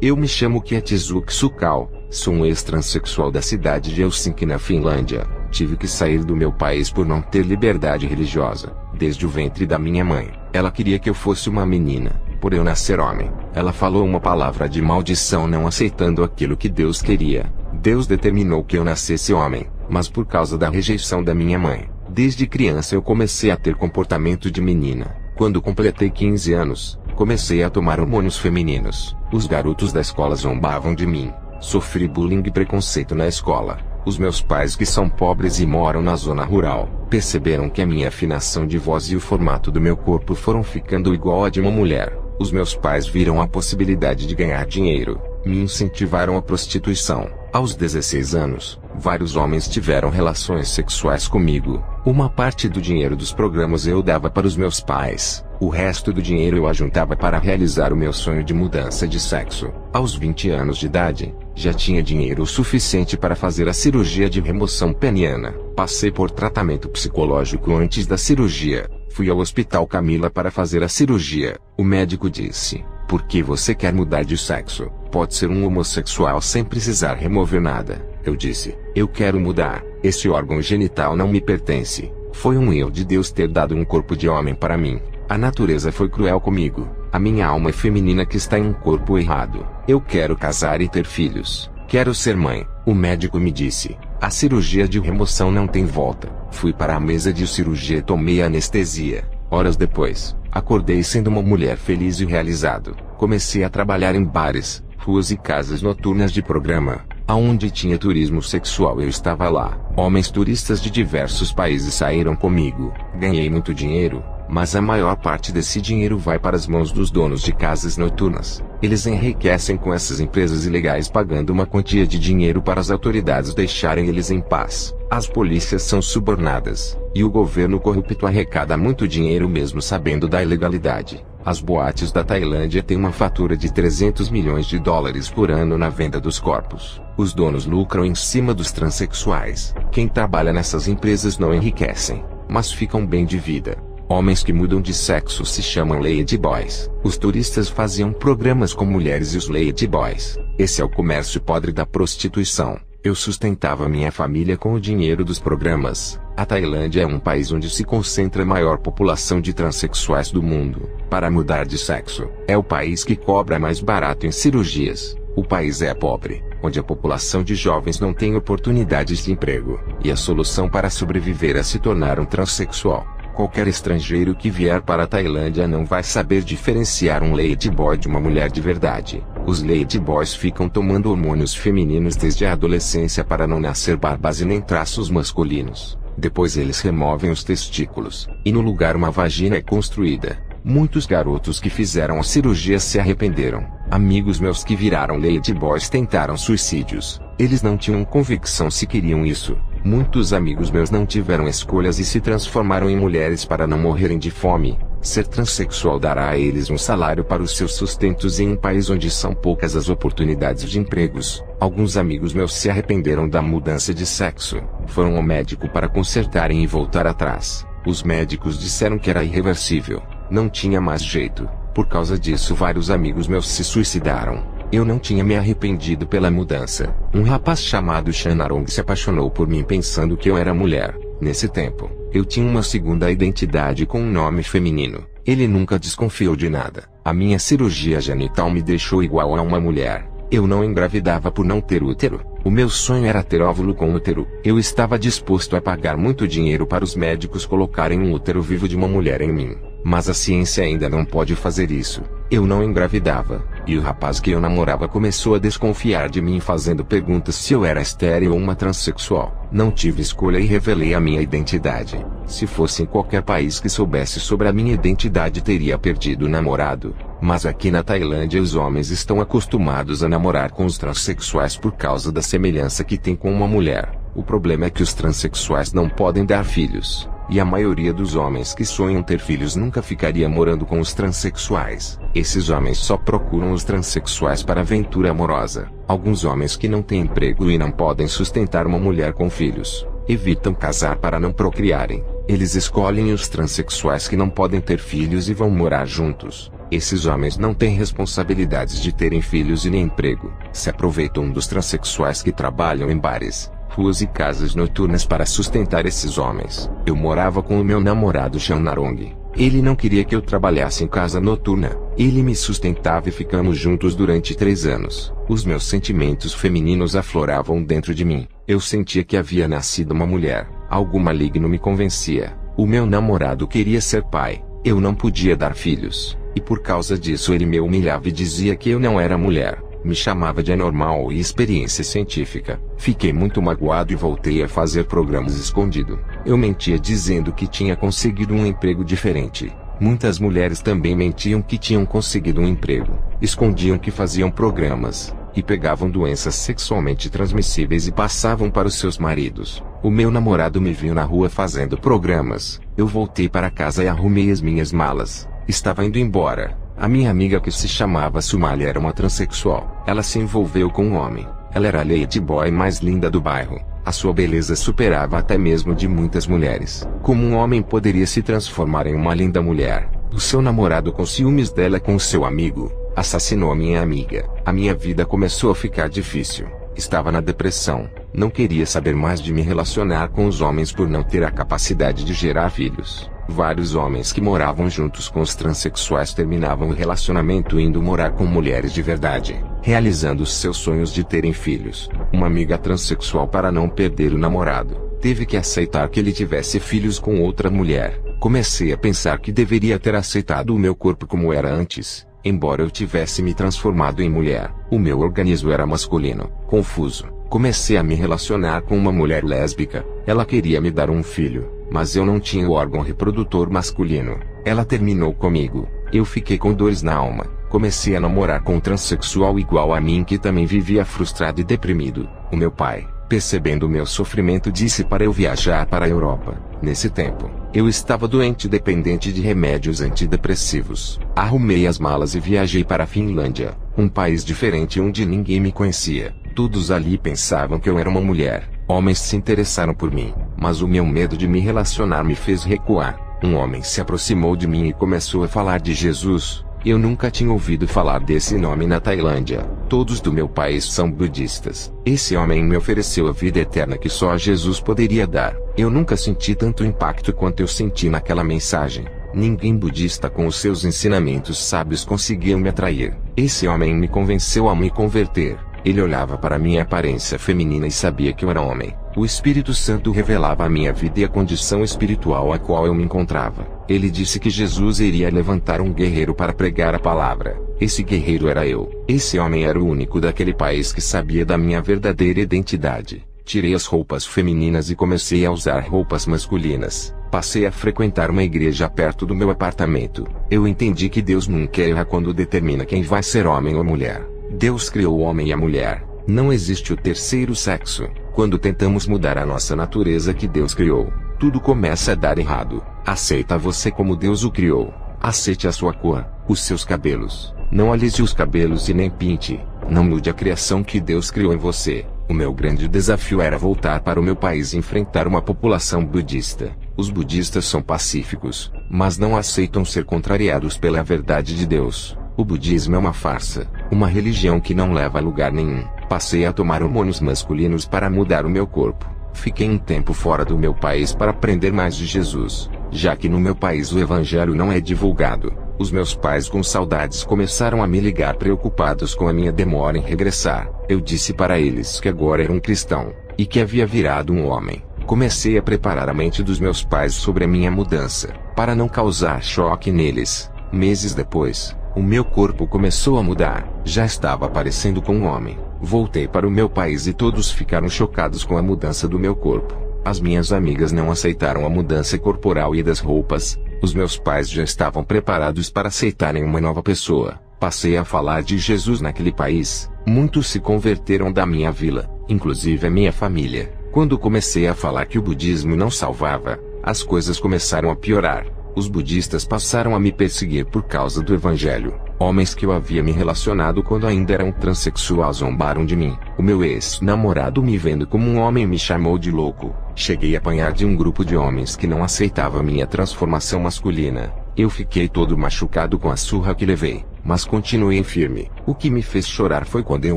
Eu me chamo Kietsuke Sukal, sou um ex-transexual da cidade de Helsinki na Finlândia. Tive que sair do meu país por não ter liberdade religiosa, desde o ventre da minha mãe. Ela queria que eu fosse uma menina, por eu nascer homem. Ela falou uma palavra de maldição não aceitando aquilo que Deus queria. Deus determinou que eu nascesse homem, mas por causa da rejeição da minha mãe, desde criança eu comecei a ter comportamento de menina. Quando completei 15 anos, comecei a tomar hormônios femininos. Os garotos da escola zombavam de mim. Sofri bullying e preconceito na escola. Os meus pais, que são pobres e moram na zona rural, perceberam que a minha afinação de voz e o formato do meu corpo foram ficando igual a de uma mulher. Os meus pais viram a possibilidade de ganhar dinheiro, me incentivaram à prostituição. Aos 16 anos, vários homens tiveram relações sexuais comigo. Uma parte do dinheiro dos programas eu dava para os meus pais. O resto do dinheiro eu ajuntava para realizar o meu sonho de mudança de sexo. Aos 20 anos de idade, já tinha dinheiro suficiente para fazer a cirurgia de remoção peniana. Passei por tratamento psicológico antes da cirurgia. Fui ao Hospital Camila para fazer a cirurgia. O médico disse: "Por que você quer mudar de sexo? Pode ser um homossexual sem precisar remover nada." Eu disse: "Eu quero mudar. Esse órgão genital não me pertence. Foi um erro de Deus ter dado um corpo de homem para mim. A natureza foi cruel comigo. A minha alma é feminina que está em um corpo errado. Eu quero casar e ter filhos. Quero ser mãe." O médico me disse: "A cirurgia de remoção não tem volta." Fui para a mesa de cirurgia e tomei anestesia. Horas depois, acordei sendo uma mulher feliz e realizado. Comecei a trabalhar em bares, ruas e casas noturnas de programa. Aonde tinha turismo sexual eu estava lá. Homens turistas de diversos países saíram comigo. Ganhei muito dinheiro, mas a maior parte desse dinheiro vai para as mãos dos donos de casas noturnas. Eles enriquecem com essas empresas ilegais pagando uma quantia de dinheiro para as autoridades deixarem eles em paz. As polícias são subornadas, e o governo corrupto arrecada muito dinheiro mesmo sabendo da ilegalidade. As boates da Tailândia têm uma fatura de 300 milhões de dólares por ano na venda dos corpos. Os donos lucram em cima dos transexuais. Quem trabalha nessas empresas não enriquecem, mas ficam bem de vida. Homens que mudam de sexo se chamam ladyboys. Os turistas faziam programas com mulheres e os ladyboys. Esse é o comércio podre da prostituição. Eu sustentava minha família com o dinheiro dos programas. A Tailândia é um país onde se concentra a maior população de transexuais do mundo. Para mudar de sexo, é o país que cobra mais barato em cirurgias. O país é pobre, onde a população de jovens não tem oportunidades de emprego. E a solução para sobreviver é se tornar um transexual. Qualquer estrangeiro que vier para a Tailândia não vai saber diferenciar um ladyboy de uma mulher de verdade. Os ladyboys ficam tomando hormônios femininos desde a adolescência para não nascer barbas e nem traços masculinos. Depois eles removem os testículos, e no lugar uma vagina é construída. Muitos garotos que fizeram a cirurgia se arrependeram. Amigos meus que viraram ladyboys tentaram suicídios. Eles não tinham convicção se queriam isso. Muitos amigos meus não tiveram escolhas e se transformaram em mulheres para não morrerem de fome. Ser transexual dará a eles um salário para os seus sustentos em um país onde são poucas as oportunidades de empregos. Alguns amigos meus se arrependeram da mudança de sexo. Foram ao médico para consertarem e voltar atrás. Os médicos disseram que era irreversível. Não tinha mais jeito. Por causa disso vários amigos meus se suicidaram. Eu não tinha me arrependido pela mudança. Um rapaz chamado Shanarong se apaixonou por mim pensando que eu era mulher. Nesse tempo, eu tinha uma segunda identidade com um nome feminino. Ele nunca desconfiou de nada. A minha cirurgia genital me deixou igual a uma mulher. Eu não engravidava por não ter útero. O meu sonho era ter óvulo com útero. Eu estava disposto a pagar muito dinheiro para os médicos colocarem um útero vivo de uma mulher em mim. Mas a ciência ainda não pode fazer isso. Eu não engravidava, e o rapaz que eu namorava começou a desconfiar de mim fazendo perguntas se eu era estéril ou uma transexual. Não tive escolha e revelei a minha identidade. Se fosse em qualquer país que soubesse sobre a minha identidade teria perdido o namorado. Mas aqui na Tailândia os homens estão acostumados a namorar com os transexuais por causa da semelhança que tem com uma mulher. O problema é que os transexuais não podem dar filhos. E a maioria dos homens que sonham ter filhos nunca ficaria morando com os transexuais. Esses homens só procuram os transexuais para aventura amorosa. Alguns homens que não têm emprego e não podem sustentar uma mulher com filhos, evitam casar para não procriarem. Eles escolhem os transexuais que não podem ter filhos e vão morar juntos. Esses homens não têm responsabilidades de terem filhos e nem emprego. Se aproveitam dos transexuais que trabalham em bares, ruas e casas noturnas para sustentar esses homens. Eu morava com o meu namorado Sean Narong. Ele não queria que eu trabalhasse em casa noturna. Ele me sustentava e ficamos juntos durante 3 anos. Os meus sentimentos femininos afloravam dentro de mim. Eu sentia que havia nascido uma mulher. Algo maligno me convencia. O meu namorado queria ser pai. Eu não podia dar filhos. E por causa disso ele me humilhava e dizia que eu não era mulher. Me chamava de anormal e experiência científica. Fiquei muito magoado e voltei a fazer programas escondido. Eu mentia dizendo que tinha conseguido um emprego diferente. Muitas mulheres também mentiam que tinham conseguido um emprego. Escondiam que faziam programas. E pegavam doenças sexualmente transmissíveis e passavam para os seus maridos. O meu namorado me viu na rua fazendo programas. Eu voltei para casa e arrumei as minhas malas. Estava indo embora. A minha amiga, que se chamava Sumali, era uma transexual. Ela se envolveu com um homem. Ela era a ladyboy mais linda do bairro. A sua beleza superava até mesmo de muitas mulheres. Como um homem poderia se transformar em uma linda mulher? O seu namorado, com ciúmes dela com seu amigo, assassinou a minha amiga. A minha vida começou a ficar difícil. Estava na depressão. Não queria saber mais de me relacionar com os homens por não ter a capacidade de gerar filhos. Vários homens que moravam juntos com os transexuais terminavam o relacionamento indo morar com mulheres de verdade, realizando os seus sonhos de terem filhos. Uma amiga transexual, para não perder o namorado, teve que aceitar que ele tivesse filhos com outra mulher. Comecei a pensar que deveria ter aceitado o meu corpo como era antes. Embora eu tivesse me transformado em mulher, o meu organismo era masculino. Confuso, comecei a me relacionar com uma mulher lésbica. Ela queria me dar um filho, mas eu não tinha o órgão reprodutor masculino. Ela terminou comigo. Eu fiquei com dores na alma. Comecei a namorar com um transexual igual a mim que também vivia frustrado e deprimido. O meu pai, percebendo o meu sofrimento, disse para eu viajar para a Europa. Nesse tempo, eu estava doente e dependente de remédios antidepressivos. Arrumei as malas e viajei para a Finlândia, um país diferente onde ninguém me conhecia. Todos ali pensavam que eu era uma mulher. Homens se interessaram por mim, mas o meu medo de me relacionar me fez recuar. Um homem se aproximou de mim e começou a falar de Jesus. Eu nunca tinha ouvido falar desse nome na Tailândia. Todos do meu país são budistas. Esse homem me ofereceu a vida eterna que só Jesus poderia dar. Eu nunca senti tanto impacto quanto eu senti naquela mensagem. Ninguém budista com os seus ensinamentos sábios conseguiu me atrair. Esse homem me convenceu a me converter. Ele olhava para minha aparência feminina e sabia que eu era homem. O Espírito Santo revelava a minha vida e a condição espiritual a qual eu me encontrava. Ele disse que Jesus iria levantar um guerreiro para pregar a palavra. Esse guerreiro era eu. Esse homem era o único daquele país que sabia da minha verdadeira identidade. Tirei as roupas femininas e comecei a usar roupas masculinas. Passei a frequentar uma igreja perto do meu apartamento. Eu entendi que Deus nunca erra quando determina quem vai ser homem ou mulher. Deus criou o homem e a mulher. Não existe o terceiro sexo. Quando tentamos mudar a nossa natureza que Deus criou, tudo começa a dar errado. Aceita você como Deus o criou. Aceite a sua cor, os seus cabelos. Não alise os cabelos e nem pinte. Não mude a criação que Deus criou em você. O meu grande desafio era voltar para o meu país e enfrentar uma população budista. Os budistas são pacíficos, mas não aceitam ser contrariados pela verdade de Deus. O budismo é uma farsa, uma religião que não leva a lugar nenhum. Passei a tomar hormônios masculinos para mudar o meu corpo. Fiquei um tempo fora do meu país para aprender mais de Jesus, já que no meu país o evangelho não é divulgado. Os meus pais, com saudades, começaram a me ligar preocupados com a minha demora em regressar. Eu disse para eles que agora era um cristão, e que havia virado um homem. Comecei a preparar a mente dos meus pais sobre a minha mudança, para não causar choque neles. Meses depois, o meu corpo começou a mudar. Já estava parecendo com um homem. Voltei para o meu país e todos ficaram chocados com a mudança do meu corpo. As minhas amigas não aceitaram a mudança corporal e das roupas. Os meus pais já estavam preparados para aceitarem uma nova pessoa. Passei a falar de Jesus naquele país. Muitos se converteram da minha vila, inclusive a minha família. Quando comecei a falar que o budismo não salvava, as coisas começaram a piorar. Os budistas passaram a me perseguir por causa do evangelho. Homens que eu havia me relacionado quando ainda era um transexual zombaram de mim. O meu ex-namorado, me vendo como um homem, me chamou de louco. Cheguei a apanhar de um grupo de homens que não aceitava minha transformação masculina. Eu fiquei todo machucado com a surra que levei, mas continuei firme. O que me fez chorar foi quando eu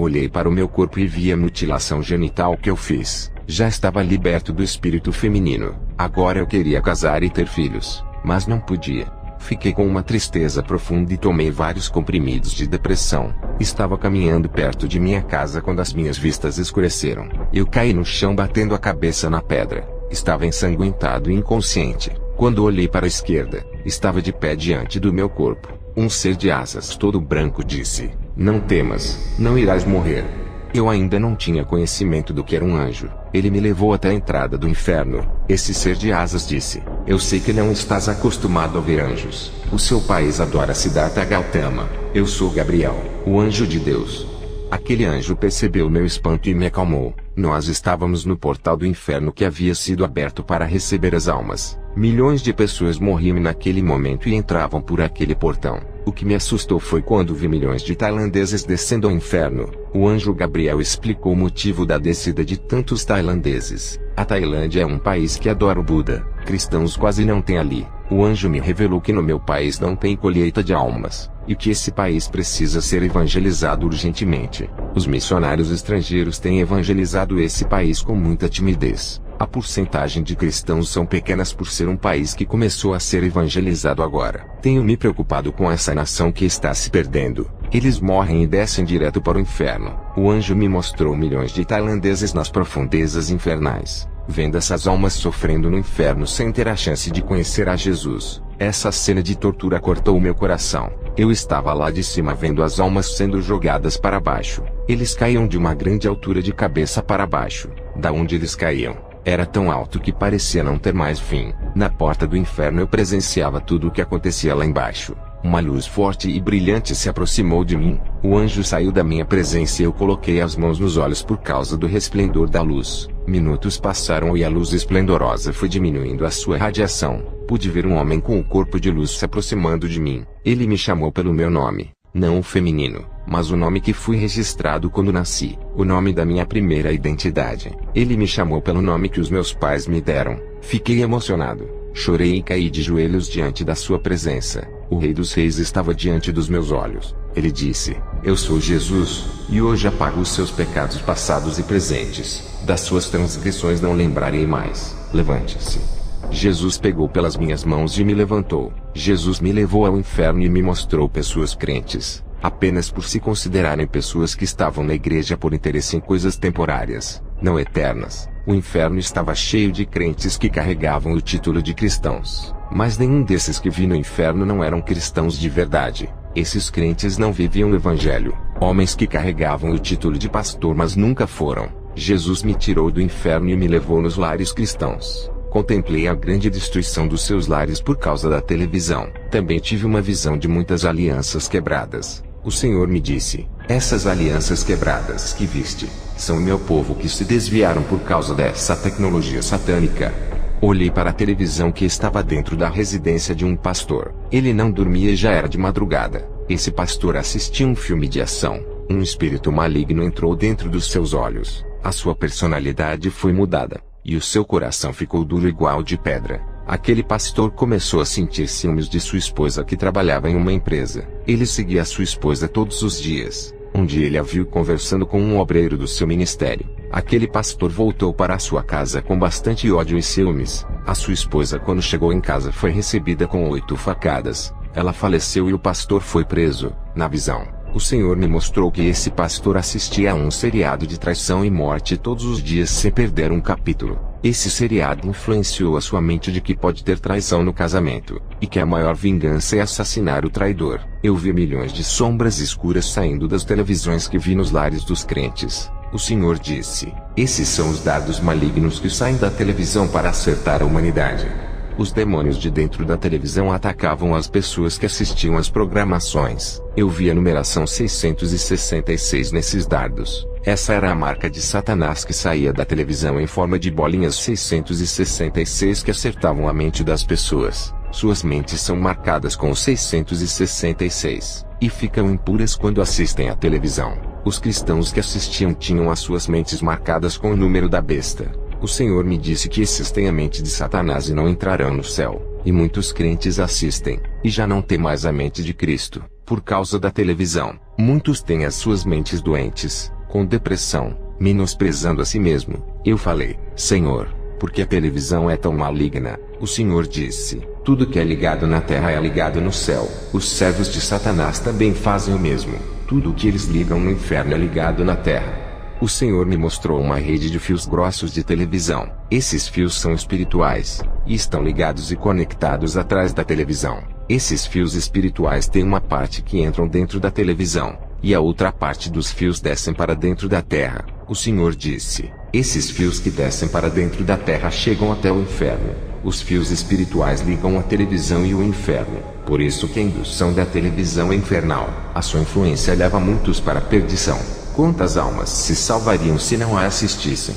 olhei para o meu corpo e vi a mutilação genital que eu fiz. Já estava liberto do espírito feminino. Agora eu queria casar e ter filhos, mas não podia. Fiquei com uma tristeza profunda e tomei vários comprimidos de depressão. Estava caminhando perto de minha casa quando as minhas vistas escureceram. Eu caí no chão batendo a cabeça na pedra. Estava ensanguentado e inconsciente. Quando olhei para a esquerda, estava de pé diante do meu corpo. Um ser de asas todo branco disse: "Não temas, não irás morrer." Eu ainda não tinha conhecimento do que era um anjo. Ele me levou até a entrada do inferno. Esse ser de asas disse: "Eu sei que não estás acostumado a ver anjos. O seu país adora Siddhartha Gautama. Eu sou Gabriel, o anjo de Deus." Aquele anjo percebeu meu espanto e me acalmou. Nós estávamos no portal do inferno que havia sido aberto para receber as almas. Milhões de pessoas morriam naquele momento e entravam por aquele portão. O que me assustou foi quando vi milhões de tailandeses descendo ao inferno. O anjo Gabriel explicou o motivo da descida de tantos tailandeses. A Tailândia é um país que adora o Buda. Cristãos quase não tem ali. O anjo me revelou que no meu país não tem colheita de almas, e que esse país precisa ser evangelizado urgentemente. Os missionários estrangeiros têm evangelizado esse país com muita timidez. A porcentagem de cristãos são pequenas por ser um país que começou a ser evangelizado agora. Tenho me preocupado com essa nação que está se perdendo. Eles morrem e descem direto para o inferno. O anjo me mostrou milhões de tailandeses nas profundezas infernais, vendo essas almas sofrendo no inferno sem ter a chance de conhecer a Jesus. Essa cena de tortura cortou o meu coração. Eu estava lá de cima vendo as almas sendo jogadas para baixo. Eles caíam de uma grande altura de cabeça para baixo. Da onde eles caíam era tão alto que parecia não ter mais fim. Na porta do inferno eu presenciava tudo o que acontecia lá embaixo. Uma luz forte e brilhante se aproximou de mim. O anjo saiu da minha presença e eu coloquei as mãos nos olhos por causa do resplendor da luz. Minutos passaram e a luz esplendorosa foi diminuindo a sua radiação. Pude ver um homem com o corpo de luz se aproximando de mim. Ele me chamou pelo meu nome, não o feminino, mas o nome que fui registrado quando nasci, o nome da minha primeira identidade. Ele me chamou pelo nome que os meus pais me deram. Fiquei emocionado. Chorei e caí de joelhos diante da sua presença. O Rei dos Reis estava diante dos meus olhos. Ele disse: "Eu sou Jesus, e hoje apago os seus pecados passados e presentes. Das suas transgressões não lembrarei mais. Levante-se." Jesus pegou pelas minhas mãos e me levantou. Jesus me levou ao inferno e me mostrou pessoas crentes, apenas por se considerarem pessoas que estavam na igreja por interesse em coisas temporárias, não eternas. O inferno estava cheio de crentes que carregavam o título de cristãos, mas nenhum desses que vi no inferno não eram cristãos de verdade. Esses crentes não viviam o evangelho. Homens que carregavam o título de pastor mas nunca foram. Jesus me tirou do inferno e me levou nos lares cristãos. Contemplei a grande destruição dos seus lares por causa da televisão. Também tive uma visão de muitas alianças quebradas. O Senhor me disse: "Essas alianças quebradas que viste, são o meu povo que se desviaram por causa dessa tecnologia satânica." Olhei para a televisão que estava dentro da residência de um pastor. Ele não dormia e já era de madrugada. Esse pastor assistia um filme de ação. Um espírito maligno entrou dentro dos seus olhos. A sua personalidade foi mudada, e o seu coração ficou duro igual de pedra. Aquele pastor começou a sentir ciúmes de sua esposa que trabalhava em uma empresa. Ele seguia sua esposa todos os dias. Um dia ele a viu conversando com um obreiro do seu ministério. Aquele pastor voltou para a sua casa com bastante ódio e ciúmes. A sua esposa, quando chegou em casa, foi recebida com 8 facadas. Ela faleceu e o pastor foi preso. Na visão, o Senhor me mostrou que esse pastor assistia a um seriado de traição e morte todos os dias sem perder um capítulo. Esse seriado influenciou a sua mente de que pode ter traição no casamento, e que a maior vingança é assassinar o traidor. Eu vi milhões de sombras escuras saindo das televisões que vi nos lares dos crentes. O Senhor disse: "Esses são os dardos malignos que saem da televisão para acertar a humanidade." Os demônios de dentro da televisão atacavam as pessoas que assistiam às programações. Eu vi a numeração 666 nesses dardos. Essa era a marca de Satanás que saía da televisão em forma de bolinhas 666 que acertavam a mente das pessoas. Suas mentes são marcadas com 666, e ficam impuras quando assistem à televisão. Os cristãos que assistiam tinham as suas mentes marcadas com o número da besta. O Senhor me disse que esses têm a mente de Satanás e não entrarão no céu. E muitos crentes assistem, e já não têm mais a mente de Cristo, por causa da televisão. Muitos têm as suas mentes doentes, com depressão, menosprezando a si mesmo. Eu falei, Senhor, por que a televisão é tão maligna? O Senhor disse, tudo que é ligado na terra é ligado no céu. Os servos de Satanás também fazem o mesmo. Tudo o que eles ligam no inferno é ligado na terra. O Senhor me mostrou uma rede de fios grossos de televisão. Esses fios são espirituais, e estão ligados e conectados atrás da televisão. Esses fios espirituais têm uma parte que entram dentro da televisão, e a outra parte dos fios descem para dentro da terra. O Senhor disse, esses fios que descem para dentro da terra chegam até o inferno. Os fios espirituais ligam a televisão e o inferno. Por isso que a indução da televisão é infernal. A sua influência leva muitos para a perdição. Quantas almas se salvariam se não a assistissem?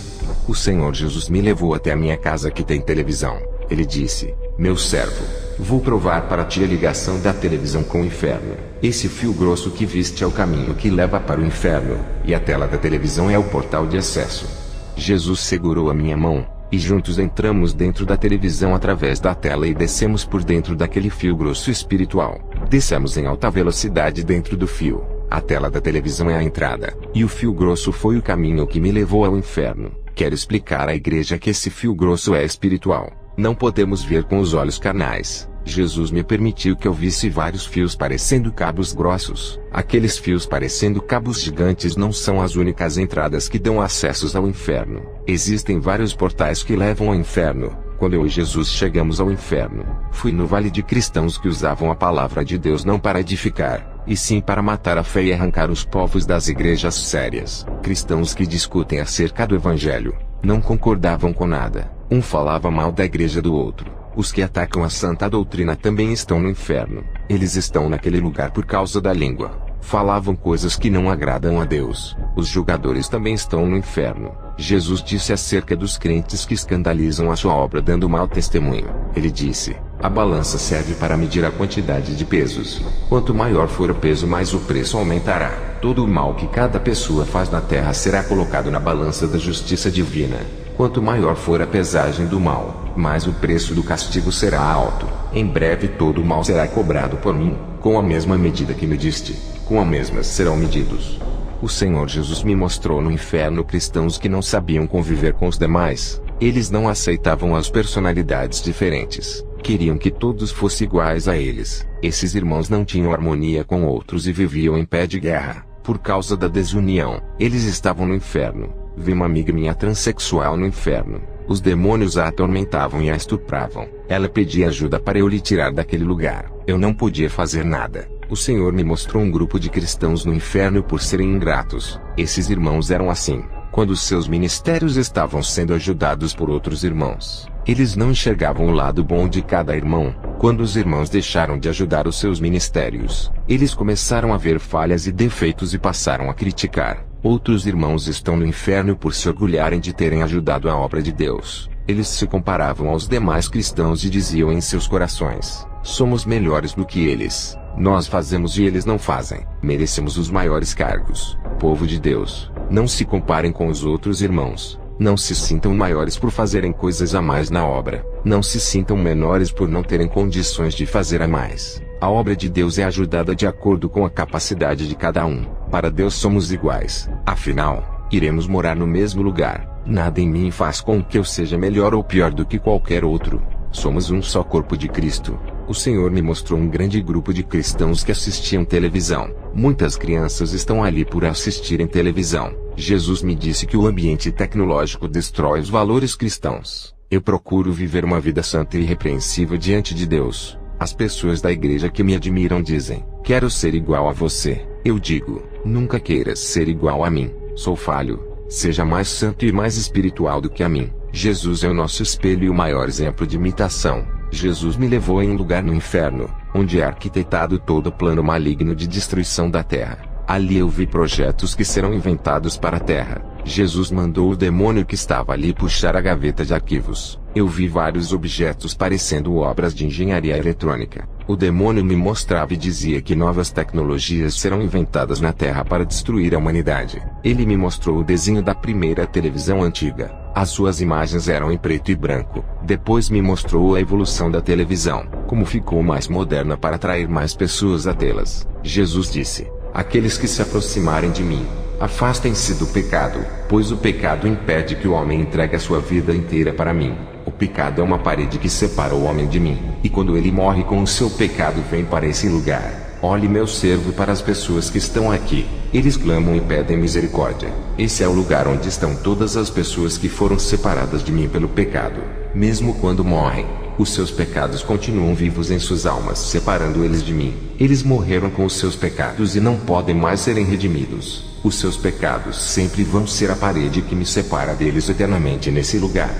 O Senhor Jesus me levou até a minha casa que tem televisão. Ele disse, meu servo, vou provar para ti a ligação da televisão com o inferno. Esse fio grosso que viste é o caminho que leva para o inferno, e a tela da televisão é o portal de acesso. Jesus segurou a minha mão, e juntos entramos dentro da televisão através da tela e descemos por dentro daquele fio grosso espiritual. Descemos em alta velocidade dentro do fio. A tela da televisão é a entrada, e o fio grosso foi o caminho que me levou ao inferno. Quero explicar à igreja que esse fio grosso é espiritual. Não podemos ver com os olhos carnais. Jesus me permitiu que eu visse vários fios parecendo cabos grossos. Aqueles fios parecendo cabos gigantes não são as únicas entradas que dão acessos ao inferno. Existem vários portais que levam ao inferno. Quando eu e Jesus chegamos ao inferno, fui no vale de cristãos que usavam a palavra de Deus não para edificar, e sim para matar a fé e arrancar os povos das igrejas sérias. Cristãos que discutem acerca do evangelho, não concordavam com nada. Um falava mal da igreja do outro. Os que atacam a santa doutrina também estão no inferno. Eles estão naquele lugar por causa da língua. Falavam coisas que não agradam a Deus. Os julgadores também estão no inferno. Jesus disse acerca dos crentes que escandalizam a sua obra dando mau testemunho. Ele disse, a balança serve para medir a quantidade de pesos. Quanto maior for o peso, mais o preço aumentará. Todo o mal que cada pessoa faz na terra será colocado na balança da justiça divina. Quanto maior for a pesagem do mal, mais o preço do castigo será alto. Em breve todo o mal será cobrado por mim. Com a mesma medida que me diste, com a mesma serão medidos. O Senhor Jesus me mostrou no inferno cristãos que não sabiam conviver com os demais. Eles não aceitavam as personalidades diferentes. Queriam que todos fossem iguais a eles. Esses irmãos não tinham harmonia com outros e viviam em pé de guerra. Por causa da desunião, eles estavam no inferno. Vi uma amiga minha transexual no inferno. Os demônios a atormentavam e a estupravam. Ela pedia ajuda para eu lhe tirar daquele lugar. Eu não podia fazer nada. O Senhor me mostrou um grupo de cristãos no inferno por serem ingratos. Esses irmãos eram assim. Quando seus ministérios estavam sendo ajudados por outros irmãos, eles não enxergavam o lado bom de cada irmão. Quando os irmãos deixaram de ajudar os seus ministérios, eles começaram a ver falhas e defeitos e passaram a criticar. Outros irmãos estão no inferno por se orgulharem de terem ajudado a obra de Deus. Eles se comparavam aos demais cristãos e diziam em seus corações, somos melhores do que eles. Nós fazemos e eles não fazem. Merecemos os maiores cargos. Povo de Deus, não se comparem com os outros irmãos. Não se sintam maiores por fazerem coisas a mais na obra. Não se sintam menores por não terem condições de fazer a mais. A obra de Deus é ajudada de acordo com a capacidade de cada um. Para Deus somos iguais. Afinal, iremos morar no mesmo lugar. Nada em mim faz com que eu seja melhor ou pior do que qualquer outro. Somos um só corpo de Cristo. O Senhor me mostrou um grande grupo de cristãos que assistiam televisão. Muitas crianças estão ali por assistirem televisão. Jesus me disse que o ambiente tecnológico destrói os valores cristãos. Eu procuro viver uma vida santa e irrepreensível diante de Deus. As pessoas da igreja que me admiram dizem, quero ser igual a você. Eu digo, nunca queiras ser igual a mim. Sou falho. Seja mais santo e mais espiritual do que a mim. Jesus é o nosso espelho e o maior exemplo de imitação. Jesus me levou em um lugar no inferno, onde é arquitetado todo o plano maligno de destruição da terra. Ali eu vi projetos que serão inventados para a terra. Jesus mandou o demônio que estava ali puxar a gaveta de arquivos. Eu vi vários objetos parecendo obras de engenharia eletrônica. O demônio me mostrava e dizia que novas tecnologias serão inventadas na Terra para destruir a humanidade. Ele me mostrou o desenho da primeira televisão antiga. As suas imagens eram em preto e branco. Depois me mostrou a evolução da televisão, como ficou mais moderna para atrair mais pessoas a tê-las. Jesus disse: aqueles que se aproximarem de mim, afastem-se do pecado, pois o pecado impede que o homem entregue a sua vida inteira para mim. O pecado é uma parede que separa o homem de mim, e quando ele morre com o seu pecado vem para esse lugar. Olhe meu servo para as pessoas que estão aqui. Eles clamam e pedem misericórdia. Esse é o lugar onde estão todas as pessoas que foram separadas de mim pelo pecado. Mesmo quando morrem, os seus pecados continuam vivos em suas almas, separando eles de mim. Eles morreram com os seus pecados e não podem mais serem redimidos. Os seus pecados sempre vão ser a parede que me separa deles eternamente nesse lugar.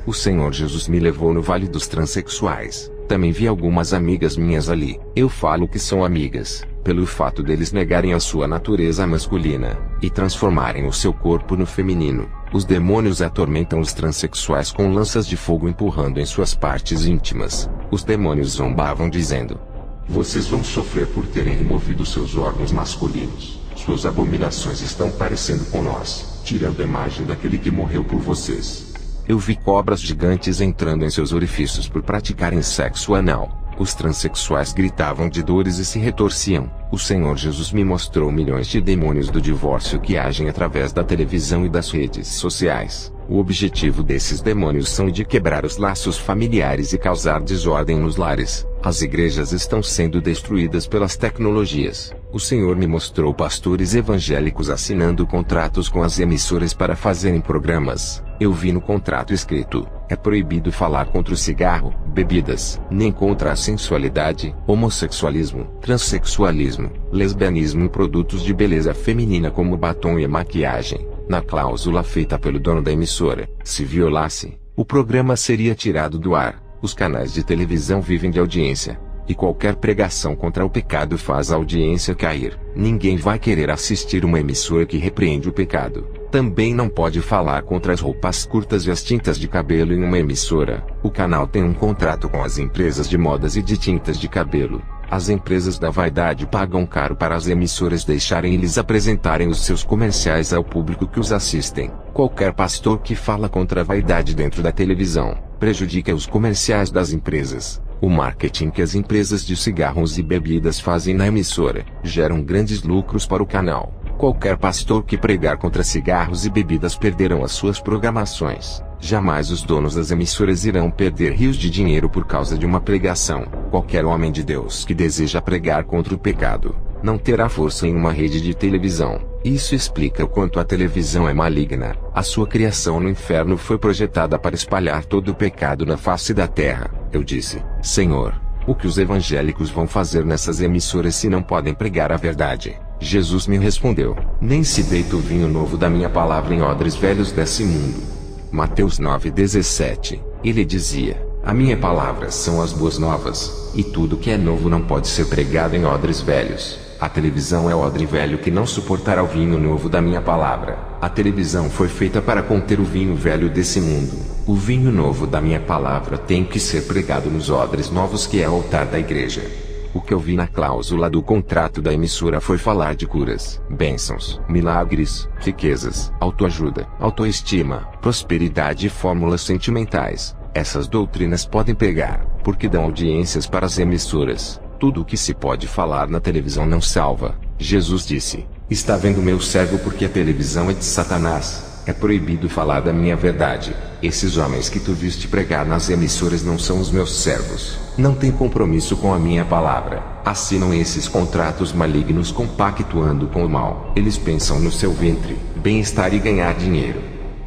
O Senhor Jesus me levou no Vale dos Transsexuais. Também vi algumas amigas minhas ali. Eu falo que são amigas, pelo fato deles negarem a sua natureza masculina, e transformarem o seu corpo no feminino. Os demônios atormentam os transexuais com lanças de fogo empurrando em suas partes íntimas. Os demônios zombavam dizendo: vocês vão sofrer por terem removido seus órgãos masculinos. Suas abominações estão parecendo com nós, tirando a imagem daquele que morreu por vocês. Eu vi cobras gigantes entrando em seus orifícios por praticarem sexo anal. Os transexuais gritavam de dores e se retorciam. O Senhor Jesus me mostrou milhões de demônios do divórcio que agem através da televisão e das redes sociais. O objetivo desses demônios são de quebrar os laços familiares e causar desordem nos lares. As igrejas estão sendo destruídas pelas tecnologias. O Senhor me mostrou pastores evangélicos assinando contratos com as emissoras para fazerem programas. Eu vi no contrato escrito: é proibido falar contra o cigarro, bebidas, nem contra a sensualidade, homossexualismo, transexualismo, lesbianismo e produtos de beleza feminina como batom e maquiagem. Na cláusula feita pelo dono da emissora, se violasse, o programa seria tirado do ar. Os canais de televisão vivem de audiência, e qualquer pregação contra o pecado faz a audiência cair. Ninguém vai querer assistir uma emissora que repreende o pecado. Também não pode falar contra as roupas curtas e as tintas de cabelo em uma emissora. O canal tem um contrato com as empresas de modas e de tintas de cabelo. As empresas da vaidade pagam caro para as emissoras deixarem eles apresentarem os seus comerciais ao público que os assistem. Qualquer pastor que fala contra a vaidade dentro da televisão, prejudica os comerciais das empresas. O marketing que as empresas de cigarros e bebidas fazem na emissora, geram grandes lucros para o canal. Qualquer pastor que pregar contra cigarros e bebidas perderão as suas programações. Jamais os donos das emissoras irão perder rios de dinheiro por causa de uma pregação. Qualquer homem de Deus que deseja pregar contra o pecado, não terá força em uma rede de televisão. Isso explica o quanto a televisão é maligna. A sua criação no inferno foi projetada para espalhar todo o pecado na face da terra. Eu disse: Senhor, o que os evangélicos vão fazer nessas emissoras se não podem pregar a verdade? Jesus me respondeu: nem se deita o vinho novo da minha palavra em odres velhos desse mundo. Mateus 9:17. Ele dizia: a minha palavra são as boas novas, e tudo que é novo não pode ser pregado em odres velhos. A televisão é o odre velho que não suportará o vinho novo da minha palavra. A televisão foi feita para conter o vinho velho desse mundo. O vinho novo da minha palavra tem que ser pregado nos odres novos, que é o altar da igreja. O que eu vi na cláusula do contrato da emissora foi falar de curas, bênçãos, milagres, riquezas, autoajuda, autoestima, prosperidade e fórmulas sentimentais. Essas doutrinas podem pegar, porque dão audiências para as emissoras. Tudo o que se pode falar na televisão não salva. Jesus disse: está vendo meu servo, porque a televisão é de Satanás. É proibido falar da minha verdade. Esses homens que tu viste pregar nas emissoras não são os meus servos. Não têm compromisso com a minha palavra. Assinam esses contratos malignos compactuando com o mal. Eles pensam no seu ventre, bem-estar e ganhar dinheiro.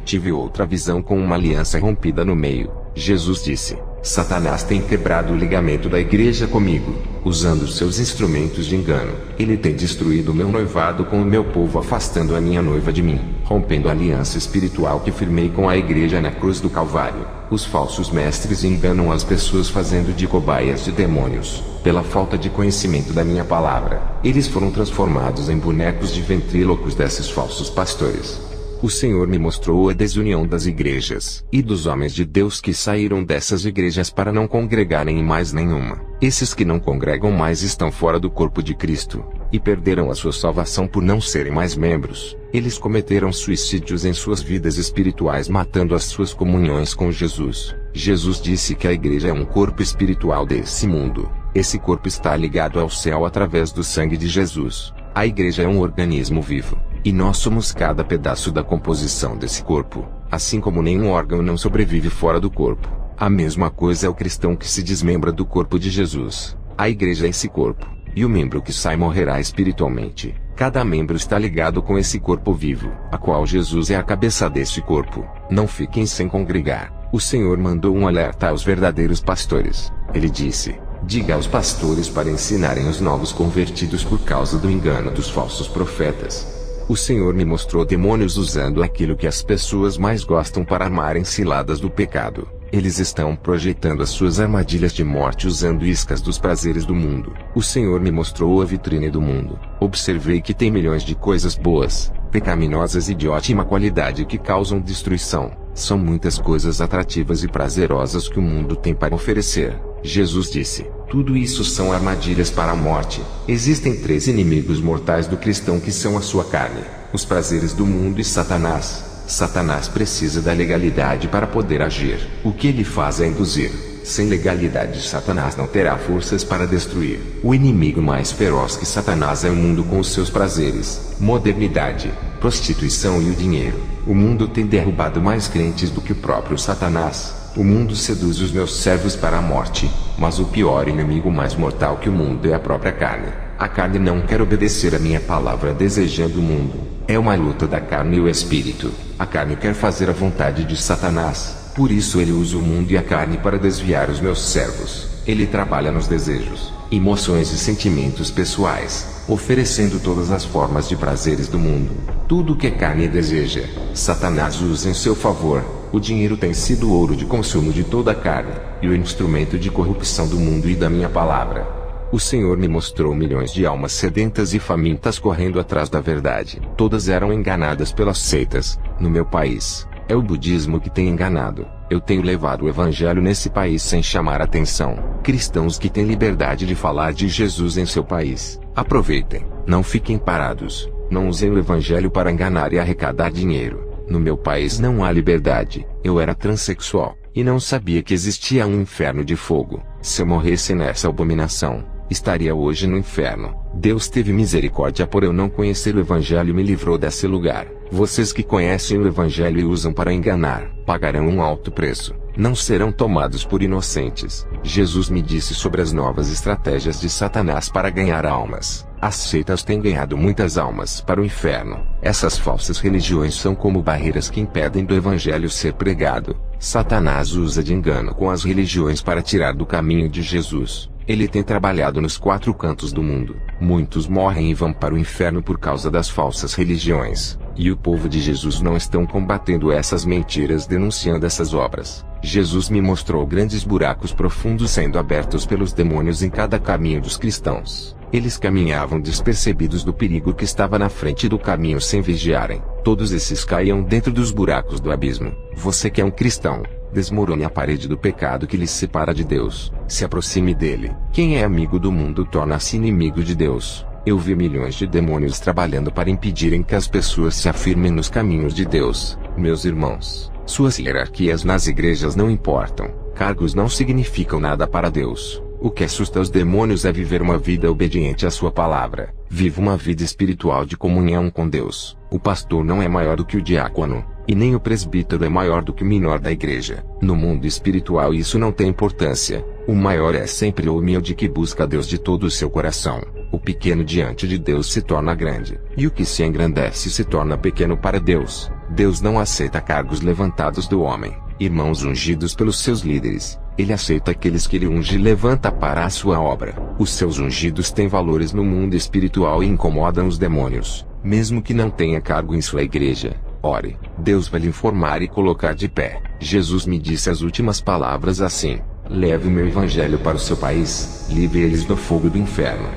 Tive outra visão com uma aliança rompida no meio. Jesus disse: Satanás tem quebrado o ligamento da igreja comigo, usando seus instrumentos de engano. Ele tem destruído o meu noivado com o meu povo, afastando a minha noiva de mim, rompendo a aliança espiritual que firmei com a igreja na cruz do Calvário. Os falsos mestres enganam as pessoas, fazendo de cobaias de demônios. Pela falta de conhecimento da minha palavra, eles foram transformados em bonecos de ventrílocos desses falsos pastores. O Senhor me mostrou a desunião das igrejas e dos homens de Deus que saíram dessas igrejas para não congregarem em mais nenhuma. Esses que não congregam mais estão fora do corpo de Cristo e perderam a sua salvação por não serem mais membros. Eles cometeram suicídios em suas vidas espirituais, matando as suas comunhões com Jesus. Jesus disse que a igreja é um corpo espiritual desse mundo. Esse corpo está ligado ao céu através do sangue de Jesus. A igreja é um organismo vivo, e nós somos cada pedaço da composição desse corpo. Assim como nenhum órgão não sobrevive fora do corpo, a mesma coisa é o cristão que se desmembra do corpo de Jesus. A igreja é esse corpo, e o membro que sai morrerá espiritualmente. Cada membro está ligado com esse corpo vivo, a qual Jesus é a cabeça desse corpo. Não fiquem sem congregar. O Senhor mandou um alerta aos verdadeiros pastores. Ele disse: diga aos pastores para ensinarem os novos convertidos por causa do engano dos falsos profetas. O Senhor me mostrou demônios usando aquilo que as pessoas mais gostam para armarem ciladas do pecado. Eles estão projetando as suas armadilhas de morte usando iscas dos prazeres do mundo. O Senhor me mostrou a vitrine do mundo. Observei que tem milhões de coisas boas, pecaminosas e de ótima qualidade que causam destruição. São muitas coisas atrativas e prazerosas que o mundo tem para oferecer. Jesus disse: tudo isso são armadilhas para a morte. Existem 3 inimigos mortais do cristão que são a sua carne, os prazeres do mundo e Satanás. Satanás precisa da legalidade para poder agir. O que ele faz é induzir. Sem legalidade, Satanás não terá forças para destruir. O inimigo mais feroz que Satanás é o mundo com os seus prazeres, modernidade, prostituição e o dinheiro. O mundo tem derrubado mais crentes do que o próprio Satanás. O mundo seduz os meus servos para a morte, mas o pior inimigo mais mortal que o mundo é a própria carne. A carne não quer obedecer a minha palavra desejando o mundo. É uma luta da carne e o espírito. A carne quer fazer a vontade de Satanás. Por isso ele usa o mundo e a carne para desviar os meus servos. Ele trabalha nos desejos, emoções e sentimentos pessoais, oferecendo todas as formas de prazeres do mundo. Tudo o que a carne deseja, Satanás usa em seu favor. O dinheiro tem sido o ouro de consumo de toda a carne, e o instrumento de corrupção do mundo e da minha palavra. O Senhor me mostrou milhões de almas sedentas e famintas correndo atrás da verdade. Todas eram enganadas pelas seitas. No meu país, é o budismo que tem enganado. Eu tenho levado o evangelho nesse país sem chamar atenção. Cristãos que têm liberdade de falar de Jesus em seu país. Aproveitem, não fiquem parados. Não usem o evangelho para enganar e arrecadar dinheiro. No meu país não há liberdade. Eu era transexual, e não sabia que existia um inferno de fogo. Se eu morresse nessa abominação, estaria hoje no inferno. Deus teve misericórdia por eu não conhecer o evangelho e me livrou desse lugar. Vocês que conhecem o evangelho e usam para enganar, pagarão um alto preço. Não serão tomados por inocentes. Jesus me disse sobre as novas estratégias de Satanás para ganhar almas. As seitas têm ganhado muitas almas para o inferno. Essas falsas religiões são como barreiras que impedem do evangelho ser pregado. Satanás usa de engano com as religiões para tirar do caminho de Jesus. Ele tem trabalhado nos 4 cantos do mundo. Muitos morrem e vão para o inferno por causa das falsas religiões. E o povo de Jesus não estão combatendo essas mentiras, denunciando essas obras. Jesus me mostrou grandes buracos profundos sendo abertos pelos demônios em cada caminho dos cristãos. Eles caminhavam despercebidos do perigo que estava na frente do caminho sem vigiarem. Todos esses caíam dentro dos buracos do abismo. Você que é um cristão, desmorone a parede do pecado que lhe separa de Deus. Se aproxime dele. Quem é amigo do mundo torna-se inimigo de Deus. Eu vi milhões de demônios trabalhando para impedirem que as pessoas se afirmem nos caminhos de Deus. Meus irmãos, suas hierarquias nas igrejas não importam. Cargos não significam nada para Deus. O que assusta os demônios é viver uma vida obediente à sua palavra. Viva uma vida espiritual de comunhão com Deus. O pastor não é maior do que o diácono, e nem o presbítero é maior do que o menor da igreja. No mundo espiritual isso não tem importância. O maior é sempre o humilde que busca Deus de todo o seu coração. O pequeno diante de Deus se torna grande, e o que se engrandece se torna pequeno para Deus. Deus não aceita cargos levantados do homem, irmãos ungidos pelos seus líderes. Ele aceita aqueles que ele unge e levanta para a sua obra. Os seus ungidos têm valores no mundo espiritual e incomodam os demônios, mesmo que não tenha cargo em sua igreja. Ore, Deus vai lhe informar e colocar de pé. Jesus me disse as últimas palavras assim: leve o meu evangelho para o seu país, livre eles do fogo do inferno.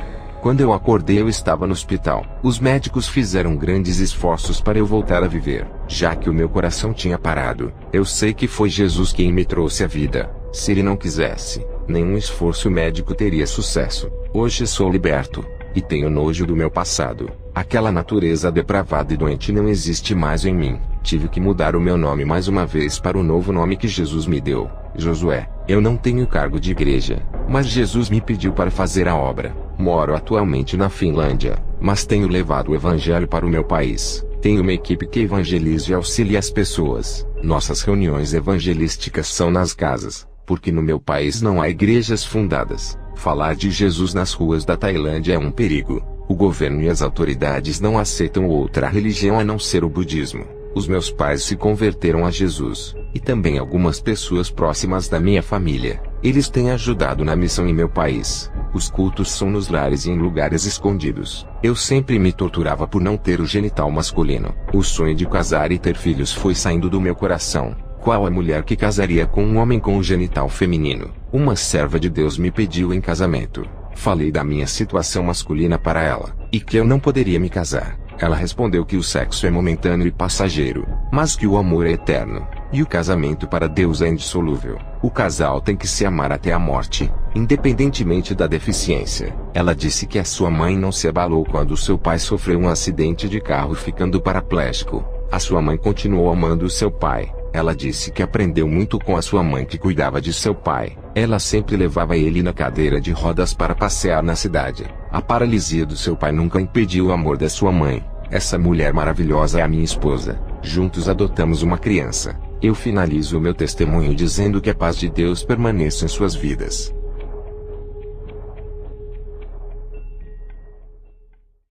Quando eu acordei eu estava no hospital. Os médicos fizeram grandes esforços para eu voltar a viver, já que o meu coração tinha parado. Eu sei que foi Jesus quem me trouxe a vida. Se ele não quisesse, nenhum esforço médico teria sucesso. Hoje sou liberto, e tenho nojo do meu passado. Aquela natureza depravada e doente não existe mais em mim. Tive que mudar o meu nome mais uma vez para o novo nome que Jesus me deu, Josué. Eu não tenho cargo de igreja, mas Jesus me pediu para fazer a obra. Moro atualmente na Finlândia, mas tenho levado o evangelho para o meu país. Tenho uma equipe que evangeliza e auxilia as pessoas. Nossas reuniões evangelísticas são nas casas, porque no meu país não há igrejas fundadas. Falar de Jesus nas ruas da Tailândia é um perigo. O governo e as autoridades não aceitam outra religião a não ser o budismo. Os meus pais se converteram a Jesus, e também algumas pessoas próximas da minha família. Eles têm ajudado na missão em meu país. Os cultos são nos lares e em lugares escondidos. Eu sempre me torturava por não ter o genital masculino. O sonho de casar e ter filhos foi saindo do meu coração. Qual a mulher que casaria com um homem com o genital feminino? Uma serva de Deus me pediu em casamento. Falei da minha situação masculina para ela, e que eu não poderia me casar. Ela respondeu que o sexo é momentâneo e passageiro, mas que o amor é eterno, e o casamento para Deus é indissolúvel. O casal tem que se amar até a morte, independentemente da deficiência. Ela disse que a sua mãe não se abalou quando seu pai sofreu um acidente de carro ficando paraplégico. A sua mãe continuou amando seu pai. Ela disse que aprendeu muito com a sua mãe que cuidava de seu pai. Ela sempre levava ele na cadeira de rodas para passear na cidade. A paralisia do seu pai nunca impediu o amor da sua mãe. Essa mulher maravilhosa é a minha esposa. Juntos adotamos uma criança. Eu finalizo o meu testemunho dizendo que a paz de Deus permaneça em suas vidas.